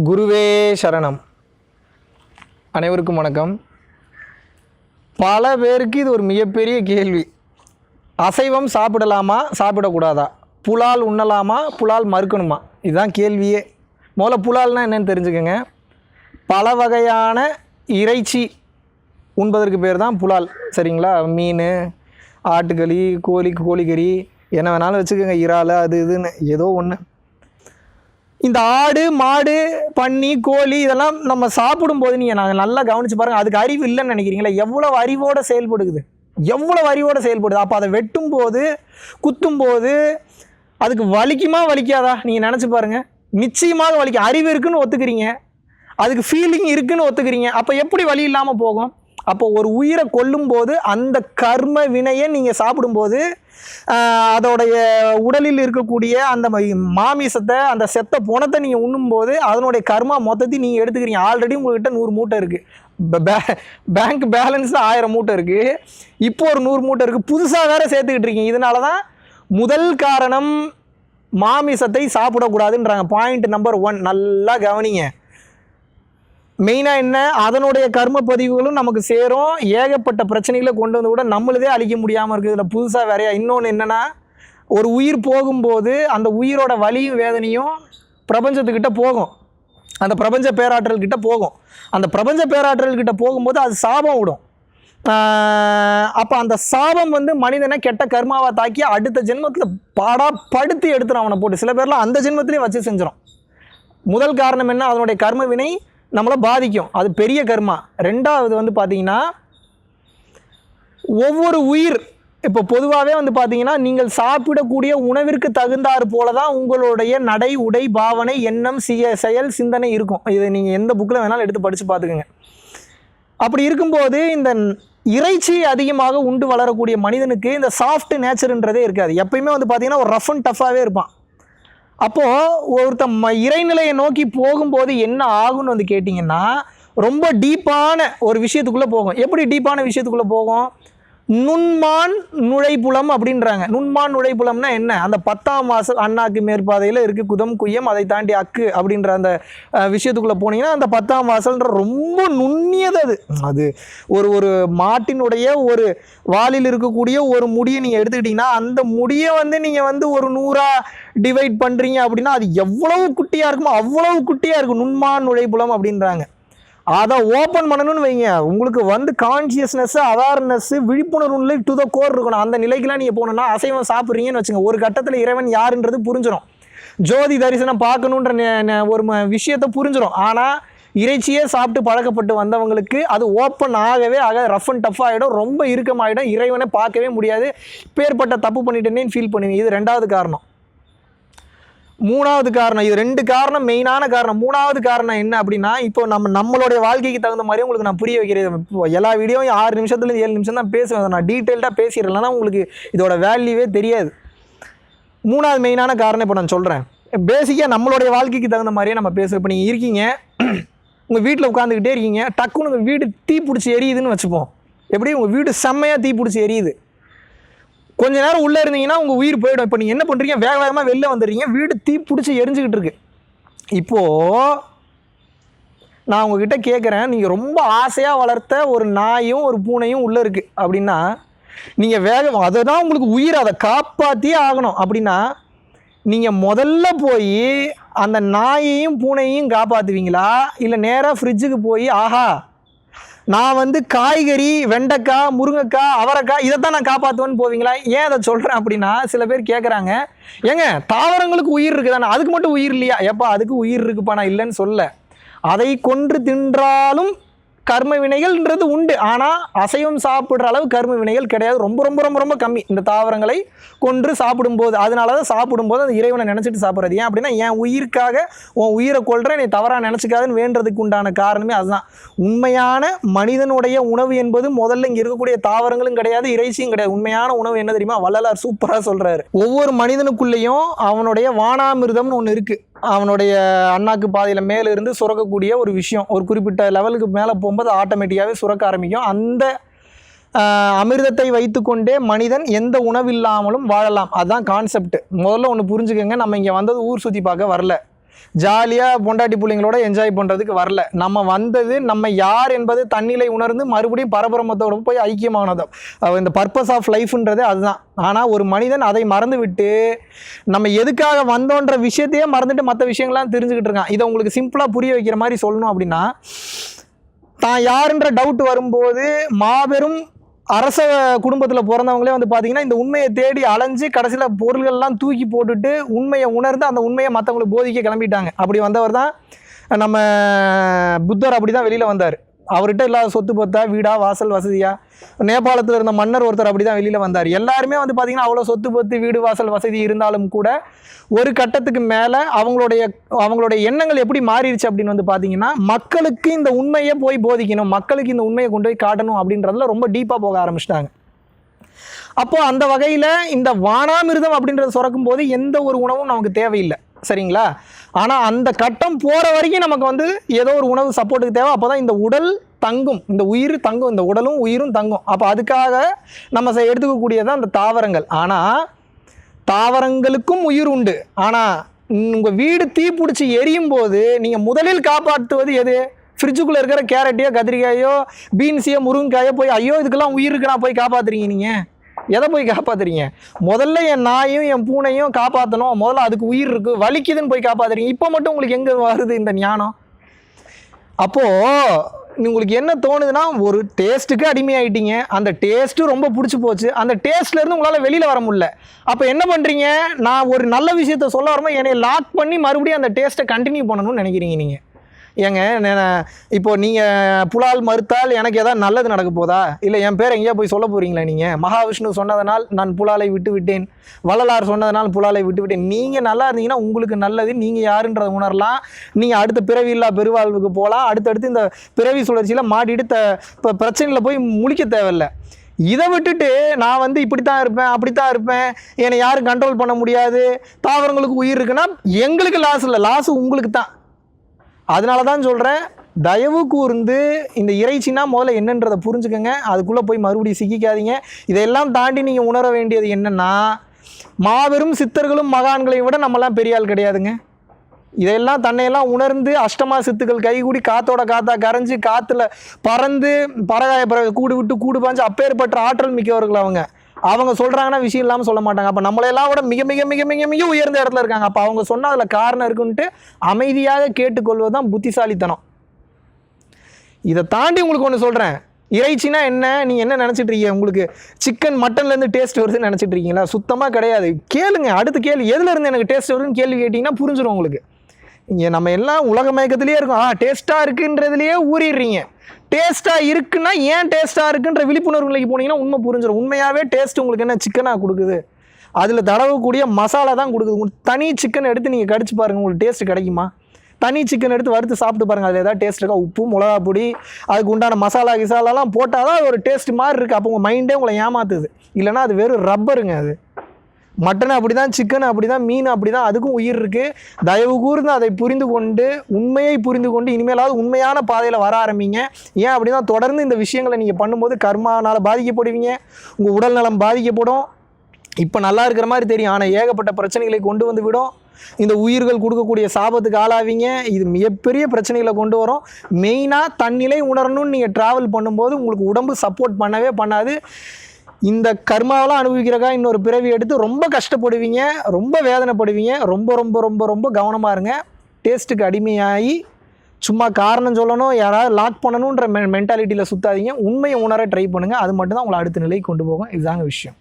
குருவே சரணம். அனைவருக்கும் வணக்கம். பல பேருக்கு இது ஒரு மிகப்பெரிய கேள்வி. அசைவம் சாப்பிடலாமா சாப்பிடக்கூடாதா, புலால் உண்ணலாமா புலால் மறுக்கணுமா, இதுதான் கேள்வியே. முதல்ல புலால்னால் என்னென்னு தெரிஞ்சுக்கோங்க. பல வகையான இறைச்சி உண்பதற்கு பேர் தான் புலால், சரிங்களா? மீன், ஆட்டுக்கறி, கோழிக்கறி என்ன வேணாலும் வச்சுக்கோங்க, இறால், அது இதுன்னு ஏதோ ஒன்று. இந்த ஆடு, மாடு, பன்னி, கோழி இதெல்லாம் நம்ம சாப்பிடும்போது நீங்கள் நல்லா கவனித்து பாருங்கள். அதுக்கு அறிவு இல்லைன்னு நினைக்கிறீங்களா? எவ்வளோ அறிவோடு செயல்படுது, எவ்வளோ அறிவோடு செயல்படுது. அப்போ அதை வெட்டும்போது, குத்தும்போது அதுக்கு வலிக்குமா வலிக்காதா நீங்கள் நினச்சி பாருங்கள். நிச்சயமாக வலிக்கும். அறிவு இருக்குதுன்னு ஒத்துக்கிறீங்க, அதுக்கு ஃபீலிங் இருக்குதுன்னு ஒத்துக்கிறீங்க. அப்போ எப்படி வலி இல்லாமல் போகும்? அப்போ ஒரு உயிரை கொல்லும்போது அந்த கர்ம வினையை நீங்கள் சாப்பிடும்போது அதோடைய உடலில் இருக்கக்கூடிய அந்த மாமிசத்தை, அந்த செத்த புணத்தை நீங்கள் உண்ணும்போது அதனுடைய கர்மா மொத்தத்தையும் நீங்கள் எடுத்துக்கிறீங்க. ஆல்ரெடி உங்கள்கிட்ட 100 மூட்டை இருக்குது, பேங்க் பேலன்ஸ் 1000 மூட்டை இருக்குது, இப்போ ஒரு 100 மூட்டை இருக்குது, புதுசாக வேறு சேர்த்துக்கிட்டு இருக்கீங்க. இதனால தான் முதல் காரணம் மாமிசத்தை சாப்பிடக்கூடாதுன்றாங்க. பாயிண்ட் நம்பர் 1 நல்லா கவனிங்க. மெயினாக என்ன, அதனுடைய கர்ம பதிவுகளும் நமக்கு சேரும். ஏகப்பட்ட பிரச்சனைகளை கொண்டு வந்து கூட நம்மளதே அழிக்க முடியாமல் இருக்குது. இதில் புதுசாக வேறையா இன்னொன்று என்னென்னா, ஒரு உயிர் போகும்போது அந்த உயிரோட வலியும் வேதனையும் பிரபஞ்சத்துக்கிட்ட போகும், அந்த பிரபஞ்ச பேராற்றல்கிட்ட போகும். அந்த பிரபஞ்ச பேராற்றல்கிட்ட போகும்போது அது சாபம் விடும். அப்போ அந்த சாபம் மனிதனை கெட்ட கர்மாவை தாக்கி அடுத்த ஜென்மத்தில் படுத்தி எடுத்துரும் அவனை போட்டு. சில பேர்லாம் அந்த ஜென்மத்திலே வச்சு செஞ்சிடும். முதல் காரணம் என்ன, அதனுடைய கர்ம வினை நம்மளை பாதிக்கும், அது பெரிய கர்மா. ரெண்டாவது பார்த்தீங்கன்னா, ஒவ்வொரு உயிர் இப்போ பொதுவாகவே பார்த்தீங்கன்னா, நீங்கள் சாப்பிடக்கூடிய உணவிற்கு தகுந்தாறு போல தான் உங்களுடைய நடை, உடை, பாவனை, எண்ணம், செயல், சிந்தனை இருக்கும். இதை நீங்கள் எந்த புக்கில் வேணாலும் எடுத்து படித்து பார்த்துக்குங்க. அப்படி இருக்கும்போது இந்த இறைச்சி அதிகமாக உண்டு வளரக்கூடிய மனிதனுக்கு இந்த சாஃப்ட் நேச்சருன்றதே இருக்காது. எப்பயுமே பார்த்தீங்கன்னா ஒரு ரஃப் அண்ட் டஃப்பாகவே இருப்பான். அப்போது ஒருத்தன் இறைநிலையை நோக்கி போகும்போது என்ன ஆகும்னு கேட்டிங்கன்னா, ரொம்ப டீப்பான ஒரு விஷயத்துக்குள்ளே போகும். எப்படி டீப்பான விஷயத்துக்குள்ளே போகும்? நுண்மான் நுழைப்புலம் அப்படின்றாங்க. நுண்மான் நுழைப்புலம்னா என்ன? அந்த 10ஆம் வாசல் அண்ணாக்கு மேற்பாதையில் இருக்குது குதம் குய்யம், அதை தாண்டி அக்கு அப்படின்ற அந்த விஷயத்துக்குள்ளே போனீங்கன்னா அந்த 10ஆம் வாசல்ன்ற ரொம்ப நுண்ணியது. அது ஒரு ஒரு மாட்டினுடைய ஒரு வாலில் இருக்கக்கூடிய ஒரு முடியை நீங்கள் எடுத்துக்கிட்டிங்கன்னா, அந்த முடியை நீங்கள் ஒரு 100ஆ டிவைட் பண்ணுறீங்க அப்படின்னா அது எவ்வளவு குட்டியாக இருக்குமோ அவ்வளவு குட்டியாக இருக்கும். நுண்மான் நுழைப்புலம் அப்படின்றாங்க. அதை ஓப்பன் பண்ணணும்னு வைங்க, உங்களுக்கு கான்சியஸ்னஸ், அவேர்னஸ், விழிப்புணர்வு நிலை டு த கோர் இருக்கணும். அந்த நிலைக்கெல்லாம் நீங்கள் போகணுன்னா அசைவம் சாப்பிட்றீங்கன்னு வச்சுங்க, ஒரு கட்டத்தில் இறைவன் யாருன்றது புரிஞ்சிடும். ஜோதி தரிசனம் பார்க்கணுன்ற ஒரு விஷயத்தை புரிஞ்சிடும். ஆனால் இறைச்சியே சாப்பிட்டு பழக்கப்பட்டு வந்தவங்களுக்கு அது ஓப்பன் ஆகவே ரஃப் அண்ட் டஃப் ஆகிடும், ரொம்ப இறுக்கமாகிடும், இறைவனை பார்க்கவே முடியாது. பேர்பட்ட தப்பு பண்ணிட்டேன்னு ஃபீல் பண்ணுவீங்க. இது 2வது காரணம். 3வது காரணம், இது 2 காரணம் மெயினான காரணம். 3வது காரணம் என்ன அப்படின்னா, இப்போ நம்மளுடைய வாழ்க்கைக்கு தகுந்த மாதிரி உங்களுக்கு நான் புரிய வைக்கிறேன். இப்போ எல்லா வீடியோவும் 6 நிமிஷத்துலேருந்து 7 நிமிஷம் தான் பேசுவேன். நான் டீட்டெயில்டாக பேசிடலன்னா உங்களுக்கு இதோட வேல்யூவே தெரியாது. 3வது மெயினான காரணம் இப்போ நான் சொல்கிறேன். பேசிக்காக நம்மளுடைய வாழ்க்கைக்கு தகுந்த மாதிரியே நம்ம பேசுவோம். இப்போ நீங்கள் இருக்கீங்க, உங்கள் வீட்டில் உட்காந்துக்கிட்டே இருக்கீங்க, டக்குன்னு உங்கள் வீடு தீ பிடிச்சி எரியுதுன்னு வச்சுப்போம். எப்படி உங்கள் வீடு செம்மையாக தீ பிடிச்சி எரியுது, கொஞ்ச நேரம் உள்ளே இருந்தீங்கன்னா உங்கள் உயிர் போயிடும். இப்போ நீங்கள் என்ன பண்ணுறீங்க, வேகமாக வெளில வந்துடுறீங்க, வீடு தீ பிடிச்சி எரிஞ்சுக்கிட்டு இருக்கு. இப்போது நான் உங்ககிட்ட கேட்குறேன், நீங்கள் ரொம்ப ஆசையாக வளர்த்த ஒரு நாயும் ஒரு பூனையும் உள்ளே இருக்குது அப்படின்னா, நீங்கள் அதை தான் உங்களுக்கு உயிர், அதை காப்பாற்றியே ஆகணும். அப்படின்னா நீங்கள் முதல்ல போய் அந்த நாயையும் பூனையையும் காப்பாற்றுவீங்களா, இல்லை நேராக ஃப்ரிட்ஜுக்கு போய் ஆஹா நான் காய்கறி, வெண்டைக்காய், முருங்கைக்காய், அவரைக்காய் இதைத்தான் நான் காப்பாற்றுவேன்னு போவீங்களா? ஏன் அதை சொல்கிறேன் அப்படின்னா, சில பேர் கேட்குறாங்க, ஏங்க தாவரங்களுக்கு உயிர் இருக்குதானே, அதுக்கு மட்டும் உயிர் இல்லையா? எப்பா அதுக்கு உயிர் இருக்குப்பா, நான் இல்லைன்னு சொல்ல. அதை கொன்று தின்றாலும் கர்ம வினைகள்ன்றது உண்டு. ஆனால் அசைவம் சாப்பிட்ற அளவு கர்ம வினைகள் கிடையாது, ரொம்ப ரொம்ப ரொம்ப ரொம்ப கம்மி இந்த தாவரங்களை கொன்று சாப்பிடும்போது. அதனால தான் சாப்பிடும்போது அந்த இறைவனை நினச்சிட்டு சாப்பிட்றது. ஏன் அப்படின்னா, என் உயிருக்காக உன் உயிரை கொள்கிறேன், நீ தவறாக நினச்சிக்காதுன்னு வேண்டுறதுக்கு உண்டான காரணமே அதுதான். உண்மையான மனிதனுடைய உணவு என்பது முதல்ல இங்கே இருக்கக்கூடிய தாவரங்களும் கிடையாது, இறைச்சியும் கிடையாது. உண்மையான உணவு என்ன தெரியுமா? வள்ளலார் சூப்பராக சொல்கிறாரு. ஒவ்வொரு மனிதனுக்குள்ளேயும் அவனுடைய வானாமிர்தம்னு ஒன்று இருக்குது. அவனுடைய அண்ணாக்கு பாதையில் மேலே இருந்து சுரக்கக்கூடிய ஒரு விஷயம், ஒரு குறிப்பிட்ட லெவலுக்கு மேலே போகும்போது ஆட்டோமேட்டிக்காகவே சுரக்க ஆரம்பிக்கும். அந்த அமிர்தத்தை வைத்துக்கொண்டே மனிதன் எந்த உணவு இல்லாமலும் வாழலாம். அதுதான் கான்செப்ட். முதல்ல ஒன்று புரிஞ்சுக்கோங்க, நம்ம இங்கே வந்தது ஊர் சுற்றி பார்க்க வரல. ஜாலியாக பொண்டாட்டி பிள்ளைங்களோட என்ஜாய் பண்ணுறதுக்கு வரல. நம்ம வந்தது நம்ம யார் என்பது தன்னிலை உணர்ந்து மறுபடியும் பரபிரமத்தோட போய் ஐக்கியமானது. இந்த பர்பஸ் ஆஃப் லைஃப்ன்றது அதுதான். ஆனால் ஒரு மனிதன் அதை மறந்து விட்டு நம்ம எதுக்காக வந்தோன்ற விஷயத்தையே மறந்துட்டு மற்ற விஷயங்கள்லாம் தெரிஞ்சுக்கிட்டு இருக்கான். இதை உங்களுக்கு சிம்பிளாக புரிய வைக்கிற மாதிரி சொல்லணும் அப்படின்னா, தான் யாருன்ற டவுட் வரும்போது மாபெரும் அரச குடும்பத்தில் பிறந்தவங்களே வந்து பார்த்தீங்கன்னா இந்த உண்மையை தேடி அலைஞ்சு கடைசியில் பொருள்கள்லாம் தூக்கி போட்டுட்டு உண்மையை உணர்ந்து அந்த உண்மையை மற்றவங்களுக்கு போதிக்க கிளம்பிட்டாங்க. அப்படி வந்தவர் தான் நம்ம புத்தர். அப்படி தான் வெளியில் வந்தார். அவர்கிட்ட இல்லாத சொத்து பத்தா, வீடா, வாசல், வசதியா. நேபாளத்தில் இருந்த மன்னர் ஒருத்தர் அப்படி தான் வெளியில் வந்தார். எல்லாருமே வந்து பார்த்திங்கன்னா அவ்வளோ சொத்து பத்து, வீடு, வாசல், வசதி இருந்தாலும் கூட ஒரு கட்டத்துக்கு மேலே அவங்களுடைய எண்ணங்கள் எப்படி மாறிடுச்சு அப்படின்னு வந்து பார்த்தீங்கன்னா, மக்களுக்கு இந்த உண்மையை போய் போதிக்கணும், மக்களுக்கு இந்த உண்மையை கொண்டு போய் காட்டணும் அப்படின்றதுல ரொம்ப டீப்பாக போக ஆரம்பிச்சிட்டாங்க. அப்போது அந்த வகையில் இந்த வானாமிர்தம் அப்படின்றத சுரக்கும் போது எந்த ஒரு உணவும் நமக்கு தேவையில்லை, சரிங்களா? ஆனால் அந்த கட்டம் போகிற வரைக்கும் நமக்கு வந்து ஏதோ ஒரு உணவு சப்போர்ட்டுக்கு தேவை. அப்போ தான் இந்த உடல் தங்கும், இந்த உயிர் தங்கும், இந்த உடலும் உயிரும் தங்கும். அப்போ அதுக்காக நம்ம எடுத்துக்கக்கூடியதான் அந்த தாவரங்கள். ஆனால் தாவரங்களுக்கும் உயிர் உண்டு. ஆனால் உங்கள் வீடு தீப்பிடிச்சி எரியும் போது நீங்கள் முதலில் காப்பாற்றுவது எது? ஃப்ரிட்ஜுக்குள்ளே இருக்கிற கேரட்டையோ, கத்திரிக்காயோ, பீன்ஸையோ, முருங்கைக்காயோ போய் ஐயோ இதுக்கெல்லாம் உயிர் இருக்குன்னா போய் காப்பாற்றுறீங்க. நீங்கள் எதை போய் காப்பாற்றுறீங்க? முதல்ல என் நாயும் என் பூனையும் காப்பாற்றணும், முதல்ல அதுக்கு உயிர் இருக்குது, வலிக்குதுன்னு போய் காப்பாற்றுறீங்க. இப்போ மட்டும் உங்களுக்கு எங்கே வருது இந்த ஞானம்? அப்போது உங்களுக்கு என்ன தோணுதுன்னா, ஒரு டேஸ்ட்டுக்கு அடிமையாயிட்டீங்க, அந்த டேஸ்ட்டு ரொம்ப பிடிச்சி போச்சு, அந்த டேஸ்ட்லேருந்து உங்களால் வெளியில் வர முடியல. அப்போ என்ன பண்ணுறீங்க? நான் ஒரு நல்ல விஷயத்த சொல்ல வரும்போது என்னை லாக் பண்ணி மறுபடியும் அந்த டேஸ்ட்டை கண்டினியூ பண்ணணும்னு நினைக்கிறீங்க. நீங்கள் ஏங்க இப்போது நீங்கள் புலால் மறுத்தால் எனக்கு எதாவது நல்லது நடக்க போதா? இல்லை என் பேர் எங்கேயா போய் சொல்ல போகிறீங்களா? நீங்கள் மகாவிஷ்ணு சொன்னதனால் நான் புலாலை விட்டு விட்டேன், வள்ளலார் சொன்னதனால் புலாலை விட்டு விட்டேன். நீங்கள் நல்லா இருந்தீங்கன்னா உங்களுக்கு நல்லது, நீங்கள் யாருன்றதை உணரலாம், நீங்கள் அடுத்த பிறவி இல்லா பெருவாழ்வுக்கு போகலாம், அடுத்தடுத்து இந்த பிறவி சுழற்சியில் மாட்டிட்டு இப்போ பிரச்சனையில் போய் முழிக்க தேவையில்லை. இதை விட்டுட்டு நான் வந்து இப்படித்தான் இருப்பேன், அப்படித்தான் இருப்பேன், என்னை யாரும் கண்ட்ரோல் பண்ண முடியாது, தாவரங்களுக்கு உயிர் இருக்குன்னா எங்களுக்கு லாஸ் இல்லை, லாஸ் உங்களுக்கு தான். அதனால தான் சொல்கிறேன், தயவு கூர்ந்து இந்த இறைச்சின்னா முதல்ல என்னன்றதை புரிஞ்சுக்கோங்க. அதுக்குள்ளே போய் மறுபடியும் சிக்கிக்காதீங்க. இதையெல்லாம் தாண்டி நீங்கள் உணர வேண்டியது என்னென்னா, மாபெரும் சித்தர்களும் மகான்களையும் விட நம்மலாம் பெரிய ஆள் கிடையாதுங்க. இதெல்லாம் தன்னையெல்லாம் உணர்ந்து அஷ்டமா சித்துக்கள் கைகூடி காத்தோட காத்தா கரைஞ்சி காற்றுல பறந்து பறகாய கூடு விட்டு கூடு பாஞ்சு அப்பேற்பட்ட ஆற்றல் மிக்கவர்கள் அவங்க சொல்கிறாங்கன்னா விஷயம் இல்லாமல் சொல்ல மாட்டாங்க. அப்போ நம்மளையெல்லாம் விட மிக மிக மிக மிக மிக உயர்ந்த இடத்துல இருக்காங்க. அப்போ அவங்க சொன்னால் அதில் காரணம் இருக்குன்ட்டு அமைதியாக கேட்டுக்கொள்வது தான் புத்திசாலித்தனம். இதை தாண்டி உங்களுக்கு ஒன்று சொல்கிறேன், இறைச்சினா என்ன? நீங்கள் என்ன நினச்சிட்டு இருக்கீங்க? உங்களுக்கு சிக்கன் மட்டன்லேருந்து டேஸ்ட் வருதுன்னு நினச்சிட்டு இருக்கீங்களா? சுத்தமாக கிடையாது. கேளுங்க, அடுத்து கேள்வி, எதுலேருந்து எனக்கு டேஸ்ட் வருதுன்னு கேள்வி கேட்டிங்கன்னா புரிஞ்சிடும் உங்களுக்கு. இங்கே நம்ம எல்லாம் உலக மயக்கத்துலேயே இருக்கும். டேஸ்ட்டாக இருக்குன்றதுலேயே ஊறிடுறீங்க. டேஸ்ட்டாக இருக்குன்னா ஏன் டேஸ்ட்டாக இருக்குன்ற விழிப்புணர்வு நிலைக்கு போனீங்கன்னா உண்மை புரிஞ்சிடும். உண்மையாகவே டேஸ்ட் உங்களுக்கு என்ன சிக்கனாக கொடுக்குது? அதில் தடவக்கூடிய மசாலா தான் கொடுக்குது. உங்களுக்கு தனி சிக்கன் எடுத்து நீங்கள் கடிச்சு பாருங்கள், உங்களுக்கு டேஸ்ட் கிடைக்குமா? தனி சிக்கன் எடுத்து வறுத்து சாப்பிட்டு பாருங்கள், அதில் ஏதாவது டேஸ்ட் இருக்கா? உப்பு, மிளகா பொடி, அதுக்கு உண்டான மசாலா கிசாலாலாம் போட்டால் தான் ஒரு டேஸ்ட் மாதிரி இருக்குது. அப்போ உங்கள் மைண்டே உங்களை ஏமாத்துது. இல்லைனா அது வெறும் ரப்பருங்க. அது மட்டன் அப்படி தான், சிக்கன் அப்படி தான், மீன் அப்படி தான், அதுக்கும் உயிர் இருக்குது. தயவு கூர்ந்து அதை புரிந்து கொண்டு, உண்மையை புரிந்து கொண்டு இனிமேலாவது உண்மையான பாதையில் வர ஆரம்பிங்க. ஏன் அப்படின்னா தொடர்ந்து இந்த விஷயங்களை நீங்கள் பண்ணும்போது கர்மானால் பாதிக்கப்படுவீங்க, உங்கள் உடல் நலம் பாதிக்கப்படும். இப்போ நல்லா இருக்கிற மாதிரி தெரியும், ஆனால் ஏகப்பட்ட பிரச்சனைகளை கொண்டு வந்து விடும். இந்த உயிர்கள் கொடுக்கக்கூடிய சாபத்துக்கு ஆளாவீங்க. இது மிகப்பெரிய பிரச்சனைகளை கொண்டு வரும். மெயினாக தன்னிலை உணரணும்னு நீங்கள் ட்ராவல் பண்ணும்போது உங்களுக்கு உடம்பு சப்போர்ட் பண்ணவே பண்ணாது. இந்த கர்மாவெல்லாம் அனுபவிக்கிறக்கா இன்னொரு பிறவி எடுத்து ரொம்ப கஷ்டப்படுவீங்க, ரொம்ப வேதனைப்படுவீங்க. ரொம்ப ரொம்ப ரொம்ப ரொம்ப கவனமாக இருங்க. டேஸ்ட்டுக்கு அடிமையாகி சும்மா காரணம் சொல்லணும், யாராவது லாக் பண்ணணுன்ற மென்டாலிட்டியில் சுற்றாதீங்க. உண்மையை உணர ட்ரை பண்ணுங்கள். அது மட்டும்தான் உங்களை அடுத்த நிலைக்கு கொண்டு போகும். இதுதாங்க விஷயம்.